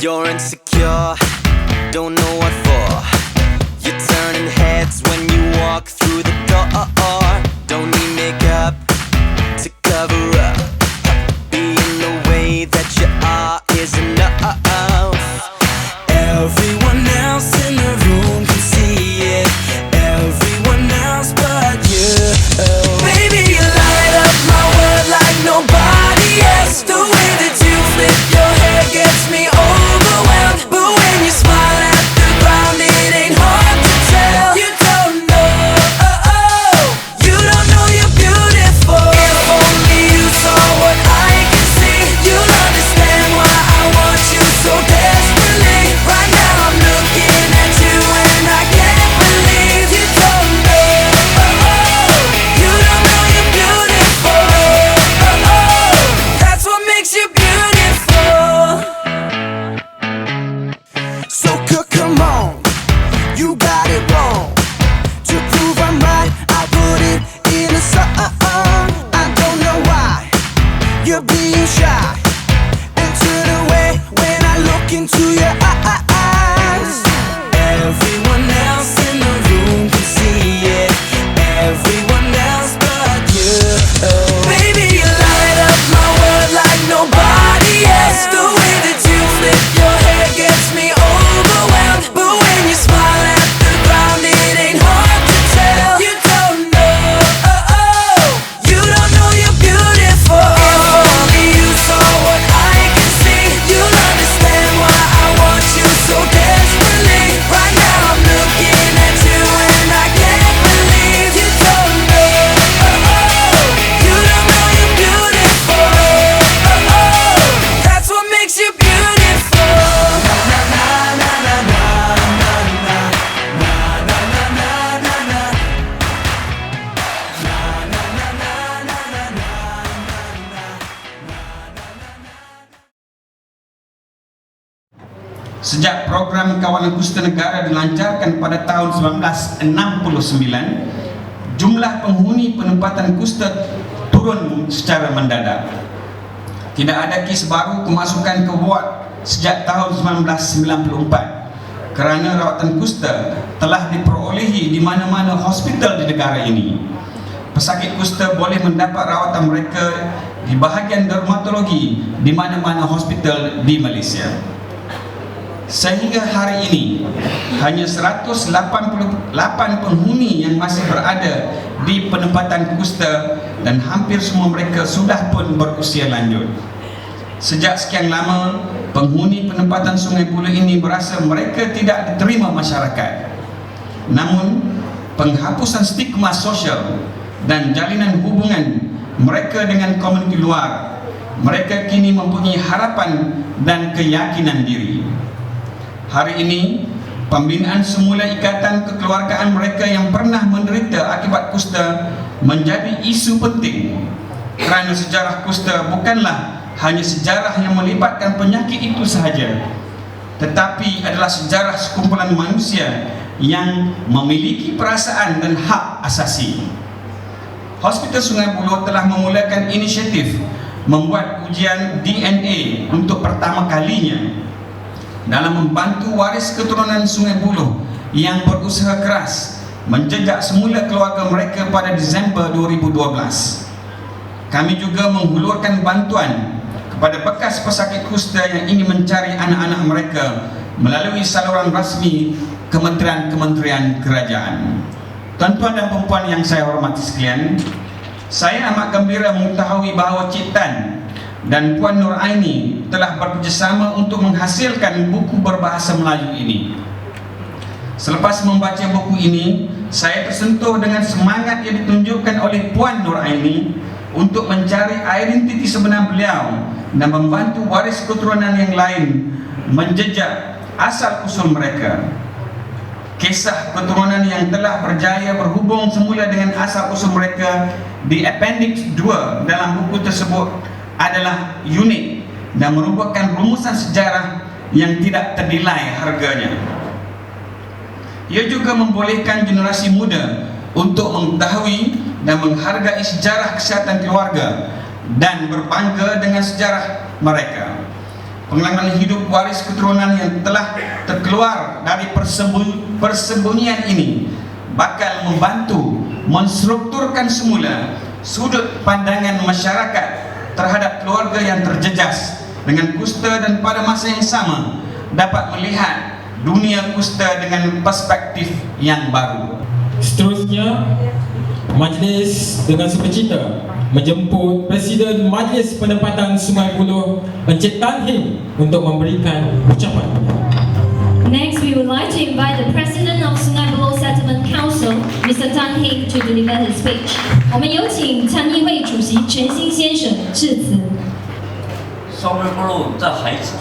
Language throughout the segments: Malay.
You're insecure, don't know what for. You're turning heads when you walk through the door. Don't need makeup to cover up. Being the way that you are is enough. Everyone else in the room can see it. Everyone else but you. Baby, you light up my world like nobody else. The way that you flip your hair gets me overwhelmed. But when you smile at the ground, it ain't hard to tell. You don't know, you don't know you're beautiful. If only you saw what I can see, you'll understand why I want you so desperately. Right now I'm looking at you and I can't believe you don't know, you don't know you're beautiful. That's what makes you beautiful. So good, come on, you got it wrong. To prove I'm right, I put it in a song. I don't know why you're being shy and turn away when I look into your eyes. Everyone else in the room can see it. Everyone else but you. Baby, you light up my world like nobody else. The way that you flip your hair gets me overwhelmed. But when you smile at the ground, it ain't hard to tell. You don't know, you don't know you're beautiful. If only you saw what I can see, you'll understand why I want you so desperately. Right now I'm looking at you and I can't believe you don't know, you don't know you're beautiful. That's what makes you beautiful. Sejak program Kawalan Kusta Negara dilancarkan pada tahun 1969, jumlah penghuni penempatan kusta turun secara mendadak. Tidak ada kes baru kemasukan ke ward sejak tahun 1994 kerana rawatan kusta telah diperolehi di mana-mana hospital di negara ini. Pesakit kusta boleh mendapat rawatan mereka di bahagian dermatologi di mana-mana hospital di Malaysia. Sehingga hari ini hanya 188 penghuni yang masih berada di penempatan kusta dan hampir semua mereka sudah pun berusia lanjut. Sejak sekian lama, penghuni penempatan Sungai Buloh ini merasa mereka tidak diterima masyarakat. Namun, penghapusan stigma sosial dan jalinan hubungan mereka dengan komuniti luar, mereka kini mempunyai harapan dan keyakinan diri. Hari ini, pembinaan semula ikatan kekeluargaan mereka yang pernah menderita akibat kusta menjadi isu penting kerana sejarah kusta bukanlah hanya sejarah yang melibatkan penyakit itu sahaja, tetapi adalah sejarah sekumpulan manusia yang memiliki perasaan dan hak asasi. Hospital Sungai Buloh telah memulakan inisiatif membuat ujian DNA untuk pertama kalinya dalam membantu waris keturunan Sungai Buloh yang berusaha keras menjejak semula keluarga mereka pada Disember 2012. Kami juga menghulurkan bantuan kepada bekas pesakit kusta yang ingin mencari anak-anak mereka melalui saluran rasmi kementerian-kementerian kerajaan. Tuan-tuan dan puan yang saya hormati sekalian, saya amat gembira mengetahui bahawa Cik Tan dan Puan Nur Aini telah bekerjasama untuk menghasilkan buku berbahasa Melayu ini. Selepas membaca buku ini, saya tersentuh dengan semangat yang ditunjukkan oleh Puan Nur Aini untuk mencari identiti sebenar beliau dan membantu waris keturunan yang lain menjejak asal usul mereka. Kisah keturunan yang telah berjaya berhubung semula dengan asal usul mereka di Appendix 2 dalam buku tersebut adalah unik dan merupakan rumusan sejarah yang tidak ternilai harganya. Ia juga membolehkan generasi muda untuk mengetahui dan menghargai sejarah kesihatan keluarga dan berbangga dengan sejarah mereka. pengalaman hidup waris keturunan yang telah terkeluar dari persembunyian ini bakal membantu menstrukturkan semula sudut pandangan masyarakat terhadap keluarga yang terjejas dengan kusta, dan pada masa yang sama dapat melihat dunia kusta dengan perspektif yang baru. Seterusnya, majlis dengan sukacita menjemput Presiden Majlis Penempatan Sungai Buloh Encik Tan Heng untuk memberikan ucapan. Next, we would like to invite the President of Sungai Buloh Settlement Council, Mr. Tan Heng, to deliver his speech. 我们有请参议会主席全兴先生致辞。松瑞部落的孩子，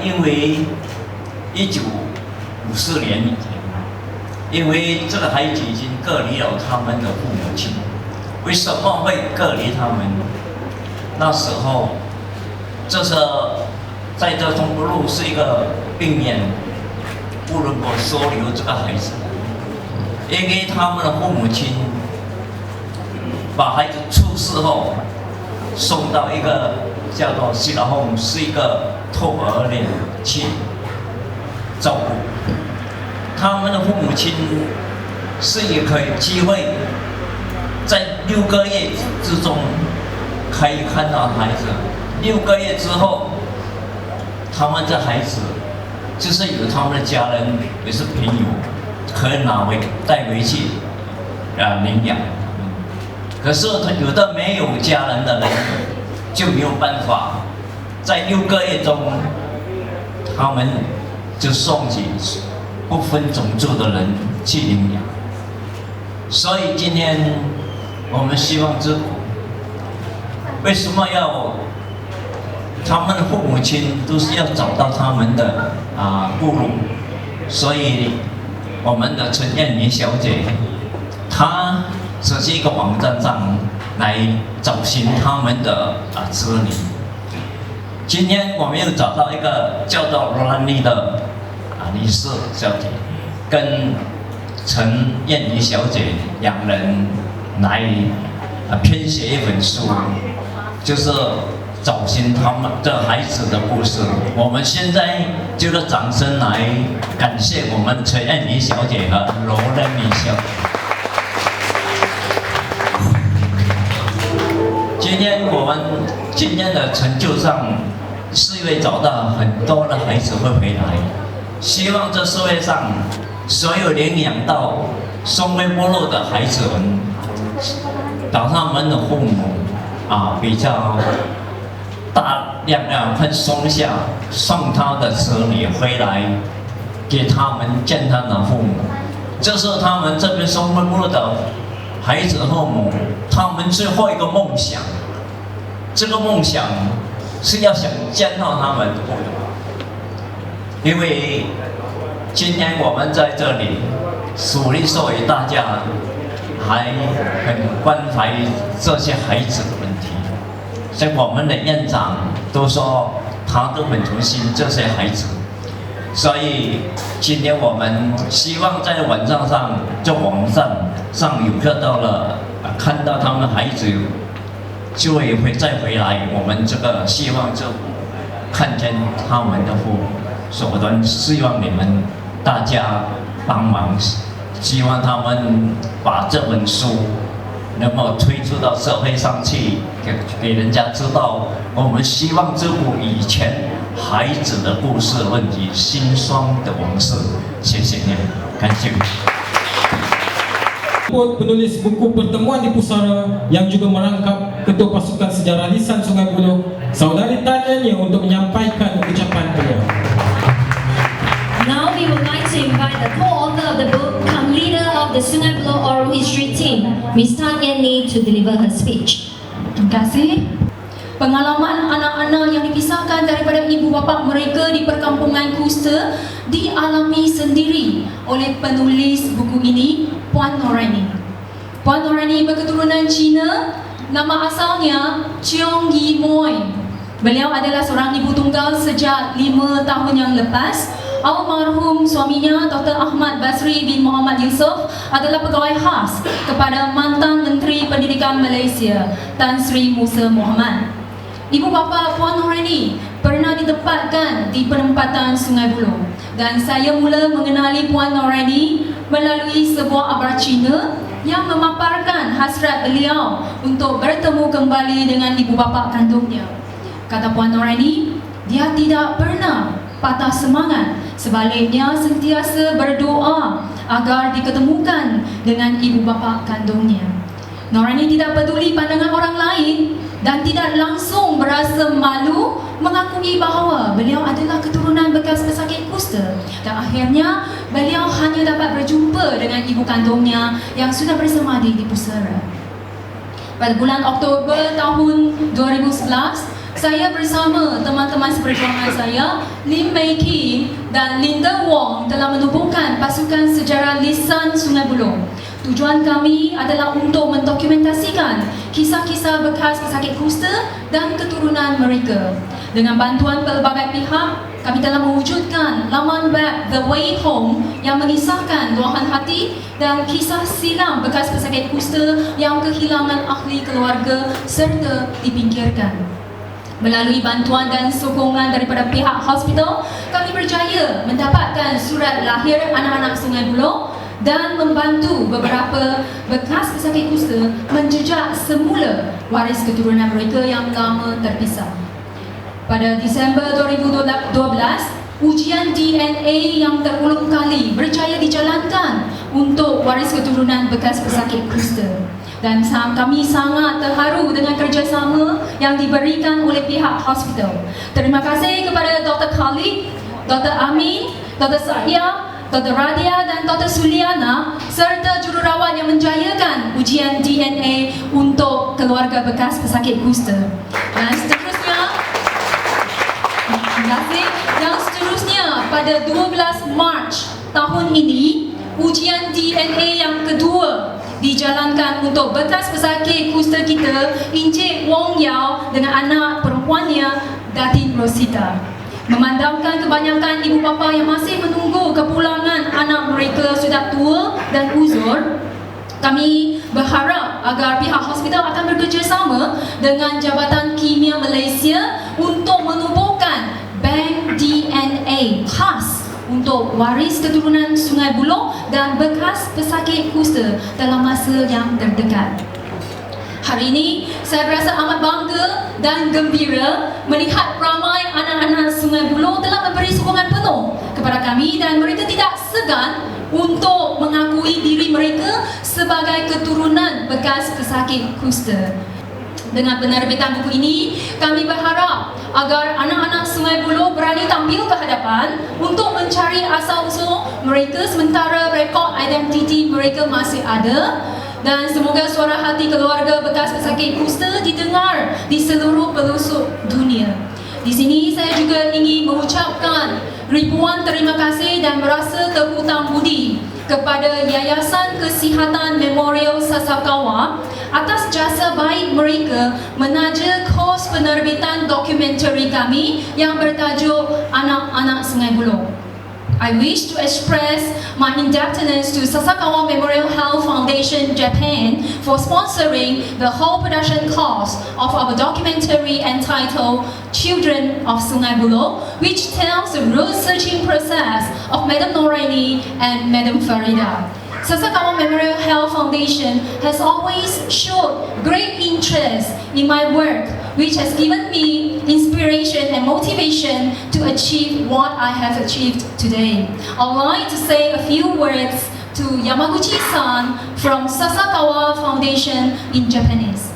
因为1954年以前，因为这个孩子已经隔离了他们的父母亲。为什么会隔离他们？那时候，这是在这松部落是一个病院，不能够收留这个孩子，因为他们的父母亲把孩子出事后送到一个叫做西老后，是一个托儿院去照顾。他们的父母亲是也可以机会在6个月之中可以看到孩子。6个月之后，他们这孩子就是有他们的家人也是朋友，可以带回去领养。可是有的没有家人的人就没有办法，在6个月中，他们就送给不分种族的人去领养。所以今天我们希望知府为什么要他们的父母亲都是要找到他们的部落，所以我们的陈燕妮小姐，她设计一个网站上来找寻他们的子女。今天我们又找到一个叫做罗兰妮的女士小姐，跟陈燕妮小姐两人来编写一本书，就是找寻他们的孩子的故事。我们现在就用掌声来感谢我们陈燕妮小姐和罗兰妮小姐。今天的成就上，是因为找到很多的孩子会回来。希望这社会上所有领养到松威部落的孩子们，把他们的父母比较大量会松下，送他的子女回来，给他们见他的父母。这是他们这边松威部落的孩子父母，他们最后一个梦想。这个梦想是要想见到他们的父母，因为今天我们在这里属灵授予大家，还很关怀这些孩子的问题。所以我们的院长都说他都很同情这些孩子，所以今天我们希望在网站上有看到了，看到他们孩子。就会再回来，我们这个希望政府看见他们的父母，所以我希望你们大家帮忙，希望他们把这本书能够推出到社会上去，给人家知道，我们希望政府以前孩子的故事问题、辛酸的往事。谢谢你们，感谢。Penulis buku Pertemuan di Pusara yang juga merangkap Ketua Pasukan Sejarah Lisan Sungai Buloh, Saudari Tan Yen untuk menyampaikan ucapan beliau. Now we would like to invite the co-author of the book, come leader of the Sungai Buloh Oral History Team, Ms. Tan Yen to deliver her speech. Terima kasih. Pengalaman anak-anak yang dipisahkan daripada ibu bapa mereka di perkampungan kusta dialami sendiri oleh penulis buku ini, Puan Noraini. Puan Noraini berketurunan Cina, nama asalnya Cheong Yi Moy. Beliau adalah seorang ibu tunggal sejak 5 tahun yang lepas. Almarhum suaminya Dr. Ahmad Basri bin Muhammad Yusof adalah pegawai khas kepada mantan Menteri Pendidikan Malaysia Tan Sri Musa Muhammad. Ibu bapa Puan Noraini pernah ditempatkan di penempatan Sungai Buloh dan saya mula mengenali Puan Noraini melalui sebuah abar Cina yang memaparkan hasrat beliau untuk bertemu kembali dengan ibu bapa kandungnya. Kata Puan Noraini, dia tidak pernah patah semangat, sebaliknya sentiasa berdoa agar diketemukan dengan ibu bapa kandungnya. Noraini tidak peduli pandangan orang lain dan tidak langsung berasa malu mengakui bahawa beliau adalah keturunan bekas pesakit kusta dan akhirnya beliau hanya dapat berjumpa dengan ibu kandungnya yang sudah bersemadi di Pusara. Pada bulan Oktober tahun 2011, saya bersama teman-teman seperjuangan saya, Lim Mei Kim dan Linda Wong telah menubuhkan pasukan sejarah lisan Sungai Buloh. Tujuan kami adalah untuk mendokumentasikan kisah-kisah bekas pesakit kusta dan keturunan mereka. Dengan bantuan pelbagai pihak, kami telah mewujudkan laman web The Way Home yang mengisahkan luahan hati dan kisah silam bekas pesakit kusta yang kehilangan ahli keluarga serta dipinggirkan. Melalui bantuan dan sokongan daripada pihak hospital, kami berjaya mendapatkan surat lahir anak-anak Sungai Buloh dan membantu beberapa bekas pesakit kusta menjejak semula waris keturunan mereka yang lama terpisah. Pada Disember 2012, ujian DNA yang terulang kali berjaya dijalankan untuk waris keturunan bekas pesakit kusta. Dan kami sangat terharu dengan kerjasama yang diberikan oleh pihak hospital. Terima kasih kepada Dr. Khalid, Dr. Amin, Dr. Sahya, Dr. Radia dan Dr. Suliana serta jururawat yang menjayakan ujian DNA untuk keluarga bekas pesakit kusta. Dan seterusnya, pada 12 Mac tahun ini, ujian DNA yang kedua dijalankan untuk bekas pesakit kusta kita, Encik Wong Yao dengan anak perempuannya, Datin Rosita. Memandangkan kebanyakan ibu bapa yang masih menunggu kepulangan anak mereka sudah tua dan uzur, kami berharap agar pihak hospital akan bekerjasama dengan Jabatan Kimia Malaysia untuk menubuhkan bank DNA khas untuk waris keturunan Sungai Buloh dan bekas pesakit kusta dalam masa yang terdekat. Hari ini, saya berasa amat bangga dan gembira melihat ramai anak-anak Sungai Buloh telah memberi sokongan penuh kepada kami dan mereka tidak segan untuk mengakui diri mereka sebagai keturunan bekas pesakit kusta. Dengan penerbitan buku ini, kami berharap agar anak-anak Sungai Buloh berani tampil ke hadapan untuk mencari asal-usul mereka sementara rekod identiti mereka masih ada. Dan semoga suara hati keluarga bekas pesakit kusta didengar di seluruh pelosok dunia. Di sini saya juga ingin mengucapkan ribuan terima kasih dan merasa terhutang budi kepada Yayasan Kesihatan Memorial Sasakawa atas jasa baik mereka menaja kos penerbitan dokumentari kami yang bertajuk Anak-Anak Sungai Buloh. I wish to express my indebtedness to Sasakawa Memorial Health Foundation Japan for sponsoring the whole production cost of our documentary entitled Children of Sungai Buloh, which tells the road-searching process of Madam Noraini and Madam Farida. Sasakawa Memorial Health Foundation has always showed great interest in my work, which has given me inspiration and motivation to achieve what I have achieved today. I'd like to say a few words to Yamaguchi-san from Sasakawa Foundation in Japanese.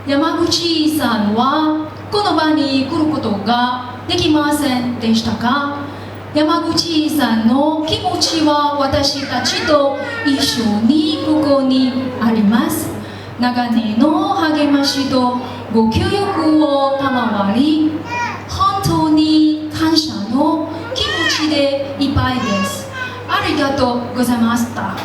Yamaguchi-san wa kono ba ni kuru koto ga dekimasen deshita ka? Yamaguchi-san no kimochi wa watashi tachi to issho ni koko ni arimasu. 長年の励ましとご協力を賜り、本当に感謝の気持ちでいっぱいです。ありがとうございました。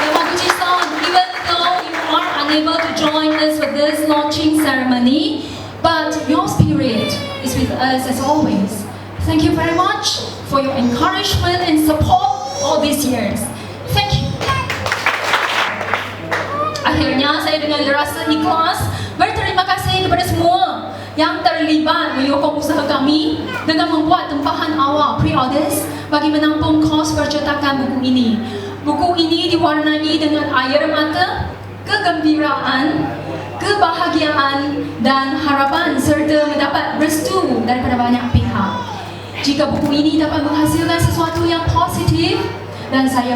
Yamaguchi-san, even though you are unable to join us for this launching ceremony, but your spirit is with us as always. Thank you very much for your encouragement and support all these years. Thank you. Akhirnya saya dengan rasa ikhlas berterima kasih kepada semua yang terlibat menyokong usaha kami dengan membuat tempahan awal pre-orders bagi menampung kos percetakan buku ini. Buku ini diwarnai dengan air mata, kegembiraan, kebahagiaan dan harapan serta mendapat restu daripada banyak pihak. Jika buku ini dapat menghasilkan sesuatu yang positif, dan saya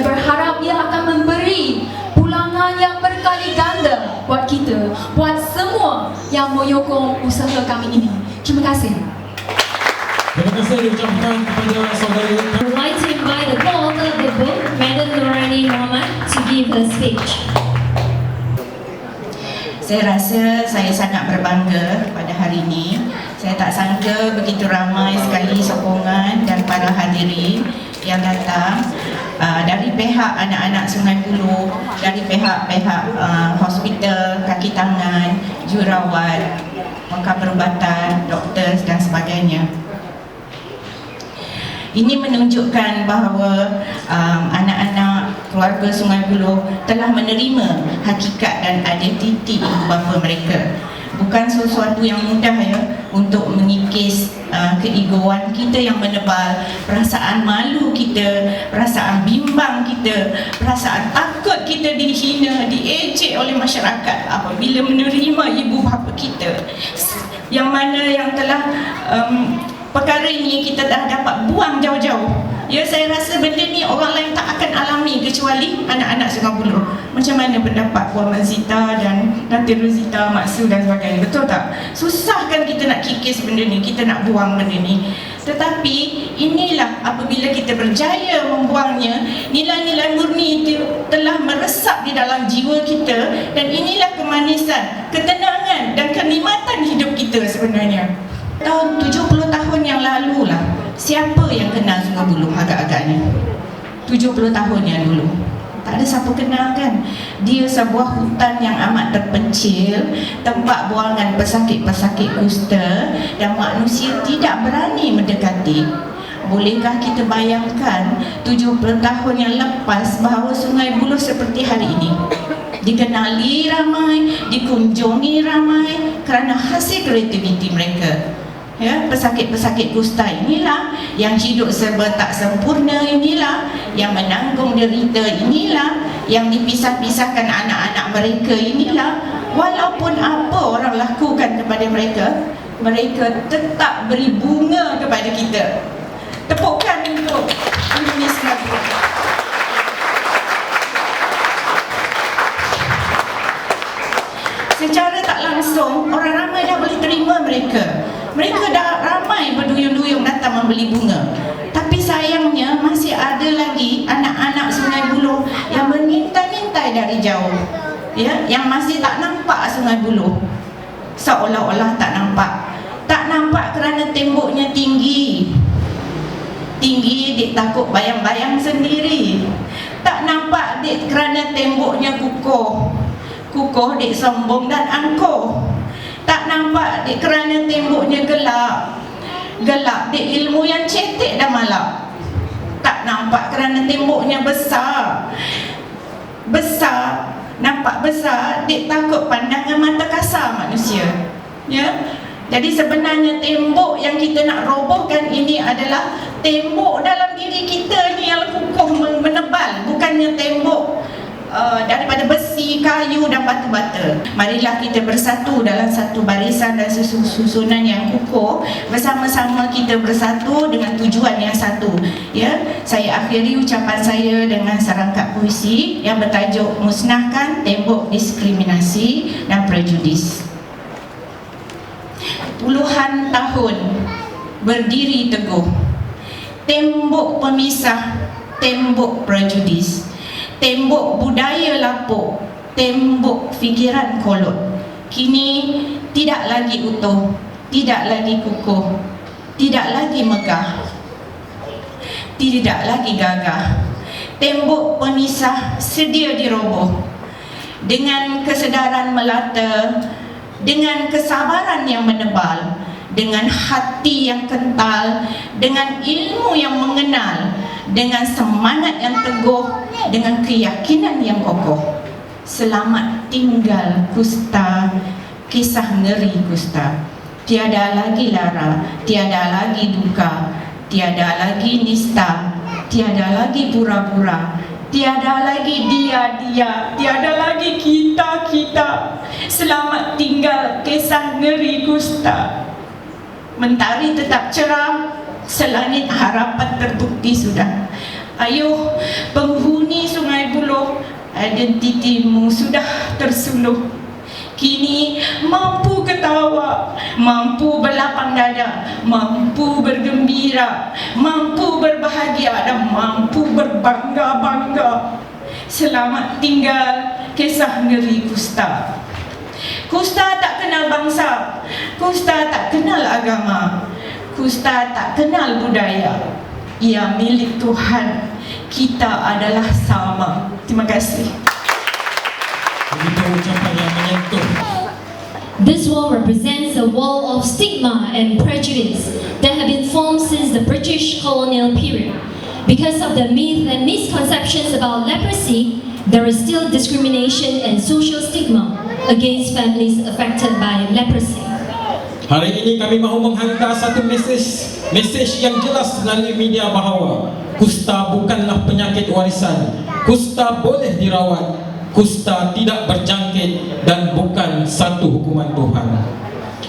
berharap ia akan memberi pulangan yang berkali ganda buat kita, buat semua yang menyokong usaha kami ini. Terima kasih. Terima kasih diucapkan kepada saudari. I would like to invite the co-author of the book, Madam Nurani Muhammad, to give her speech. Saya rasa saya sangat berbangga pada hari ini. Saya tak sangka begitu ramai sekali sokongan dan para hadirin yang datang dari pihak anak-anak Sungai Buloh, dari pihak-pihak hospital, kaki tangan, jururawat, pakar perubatan, doktor dan sebagainya. Ini menunjukkan bahawa anak-anak keluarga Sungai Buloh telah menerima hakikat dan identiti ibu bapa mereka. Bukan sesuatu yang mudah ya untuk mengikis keegoan kita yang menebal, perasaan malu kita, perasaan bimbang kita, perasaan takut kita dihina, diejek oleh masyarakat apabila menerima ibu bapa kita. Yang mana yang telah perkara ini kita dah dapat buang jauh-jauh. Ya, saya rasa benda ni orang lain tak akan alami kecuali anak-anak Sungai Buloh. Macam mana pendapat Puan Mazita dan Datin Rosita, Mak Su dan sebagainya, betul tak? Susah kan kita nak kikis benda ni, kita nak buang benda ni. Tetapi inilah apabila kita berjaya membuangnya, nilai-nilai murni itu telah meresap di dalam jiwa kita, dan inilah kemanisan, ketenangan dan kenikmatan hidup kita sebenarnya. Tahun 70 tahun yang lalu lah, siapa yang kenal Sungai Buloh agak-agaknya? 70 tahun yang dulu tak ada siapa kenal kan. Dia sebuah hutan yang amat terpencil, tempat buangan pesakit-pesakit kusta, dan manusia tidak berani mendekati. Bolehkah kita bayangkan 70 tahun yang lepas bahawa Sungai Buloh seperti hari ini? Dikenali ramai, dikunjungi ramai kerana hasil kreativiti mereka. Ya, pesakit-pesakit kusta inilah yang hidup serba tak sempurna, inilah yang menanggung derita, inilah yang dipisah-pisahkan anak-anak mereka, inilah walaupun apa orang lakukan kepada mereka, mereka tetap beri bunga kepada kita. Tepukan untuk Indonesia. Secara tak langsung, orang ramai dah boleh terima mereka. Mereka dah ramai berduyun-duyun datang membeli bunga. Tapi sayangnya masih ada lagi anak-anak Sungai Buloh yang mengintai-intai dari jauh, ya, yang masih tak nampak Sungai Buloh. Seolah-olah tak nampak. Tak nampak kerana temboknya tinggi. Tinggi, dia takut bayang-bayang sendiri. Tak nampak dia kerana temboknya kukuh. Kukuh, dia sombong dan angkuh. Tak nampak dia kerana temboknya gelap. Gelap, dia ilmu yang cetek dan malap. Tak nampak kerana temboknya besar. Besar, nampak besar, dia takut pandangan mata kasar manusia. Ya. Jadi sebenarnya tembok yang kita nak robohkan ini adalah tembok dalam diri kita ni yang kukuh menebal, bukannya tembok daripada besi, kayu dan batu-bata. Marilah kita bersatu dalam satu barisan dan susunan yang kukuh. Bersama-sama kita bersatu dengan tujuan yang satu. Ya, saya akhiri ucapan saya dengan serangkap puisi yang bertajuk Musnahkan Tembok Diskriminasi dan Prejudis. Puluhan tahun berdiri teguh, tembok pemisah, tembok prejudis, tembok budaya lapuk, tembok fikiran kolot, kini tidak lagi utuh, tidak lagi kukuh, tidak lagi megah, tidak lagi gagah. Tembok pemisah sedia diroboh. Dengan kesedaran melata, dengan kesabaran yang menebal, dengan hati yang kental, dengan ilmu yang mengenal, dengan semangat yang teguh, dengan keyakinan yang kokoh. Selamat tinggal kusta, kisah ngeri Kusta. Tiada lagi lara, tiada lagi duka, tiada lagi nista, tiada lagi pura-pura, tiada lagi dia-dia, tiada lagi kita-kita. Selamat tinggal kisah ngeri Kusta. Mentari tetap cerah, selangit harapan terbukti sudah. Ayuh penghuni Sungai Buloh, identitimu sudah tersuluh. Kini mampu ketawa, mampu berlapang dada, mampu bergembira, mampu berbahagia dan mampu berbangga-bangga. Selamat tinggal kisah ngeri Kusta. Kusta tak kenal bangsa, Kusta tak kenal agama, Kusta tak kenal budaya. Ia milik Tuhan, kita adalah sama. Terima kasih. Begitu ucapan yang menyentuh. This wall represents a wall of stigma and prejudice that have been formed since the British colonial period. Because of the myth and misconceptions about leprosy, there is still discrimination and social stigma against families affected by leprosy. Hari ini kami mahu menghantar satu mesej yang jelas melalui media bahawa kusta bukanlah penyakit warisan. Kusta boleh dirawat. Kusta tidak berjangkit dan bukan satu hukuman Tuhan.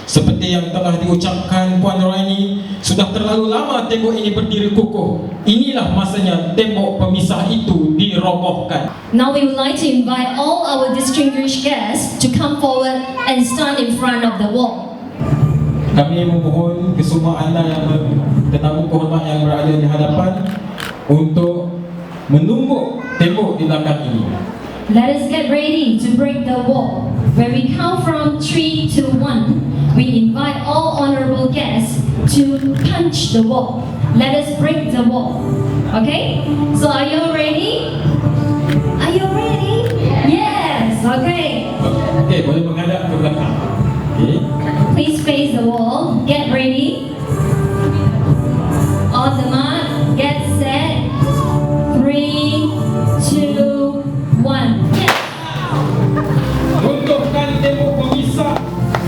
Seperti yang telah diucapkan Puan Roraini, sudah terlalu lama tembok ini berdiri kukuh. Inilah masanya tembok pemisah itu dirobohkan. Now we would like to invite all our distinguished guests to come forward and stand in front of the wall. Kami memohon kesemua anda yang tetamu kehormat yang berada di hadapan untuk menumbuk tembok di belakang ini. Let us get ready to break the wall. When we count from 3 to 1, we invite all honorable guests to punch the wall. Let us break the wall. Okay? So are you ready? Are you ready? Yes. Okay. Okay, boleh menghadap ke belakang. Okay. Please face the wall. Get ready. On the mark, get set. 3, 2, 1. Yes. Runtuhkan tembok pemisah,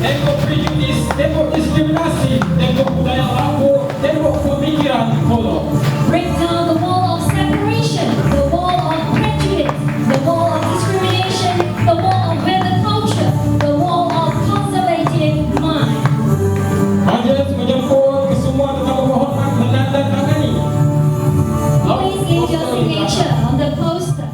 tembok prejudis, tembok diskriminasi, tembok budaya lapuk, tembok pemikiran kolot. Break down the wall of separation, the wall of prejudice, the wall of discrimination, the wall of weather culture, the wall of conservative mind. Majlis menjemput kesemua tetamu kehormat menandatangani. Please leave your signature on the poster.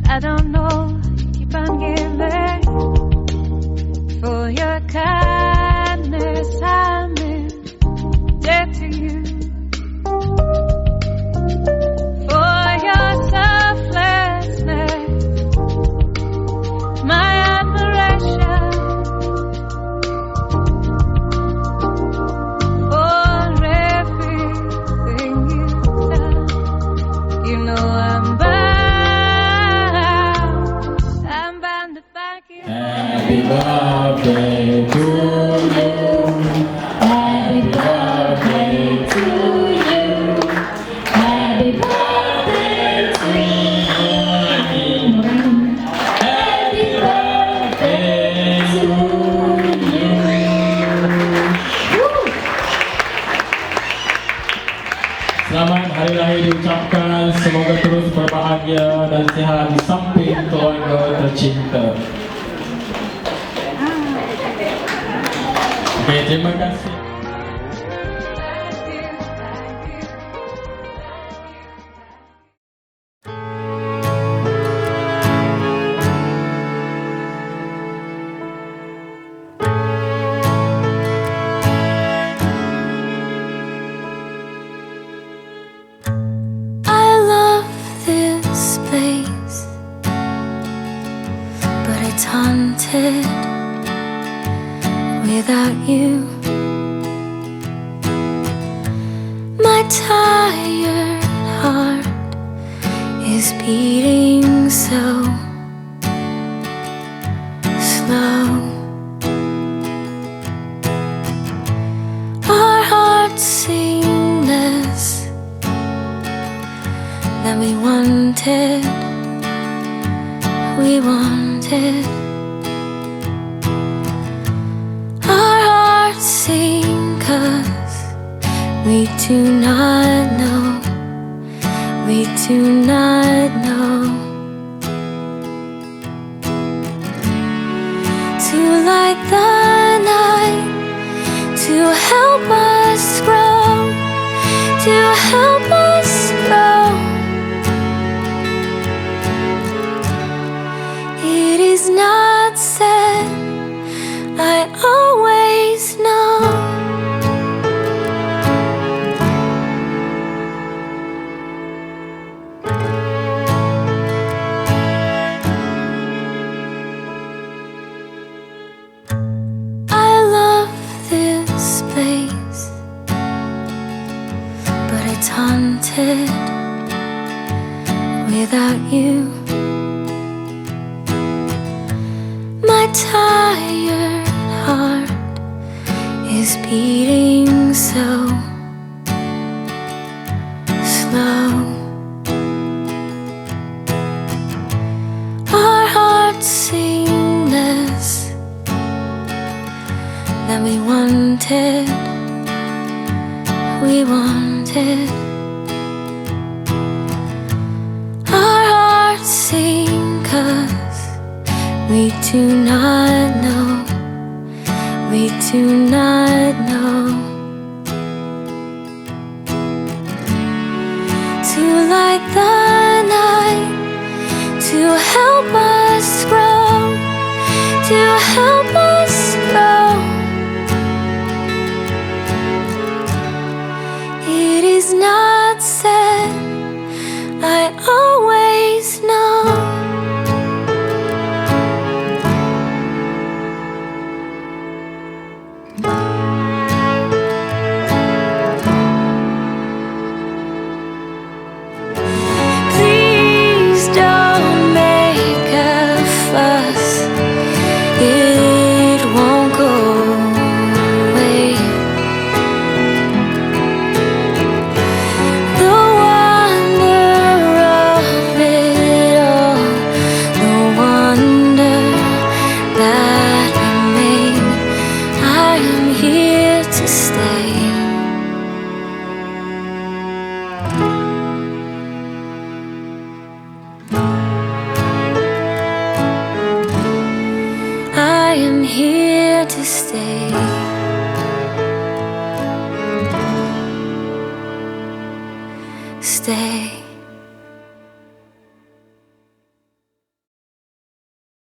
I don't know, keep on giving for your kindness. I'm in debt to you for your selflessness, my admiration for everything you've done. You know I'm bound. Happy birthday to you. Happy birthday to you. Happy birthday to you. Happy birthday to you. Selamat Hari Raya diucapkan. Semoga terus berbahagia dan sihat di samping keluarga tercinta. Oke, terima kasih. tired heart is beating so slow. Our hearts sing less than we wanted. We wanted. Our hearts sing 'cause we do not know. We do not know. To light the night, to help us grow, to help us grow. It is not said, I always know. I love this place, but it's haunted without you. My tired heart is beating so slow. Our hearts sing less than we wanted. We wanted. Our hearts sing 'cause we do not know. We do not know. To light the night, to help us grow, to help us grow. It is not said, I always know. Please don't make a fuss, it won't go away. The wonder of it all, the wonder that remain. I am here to stay. I am here to stay.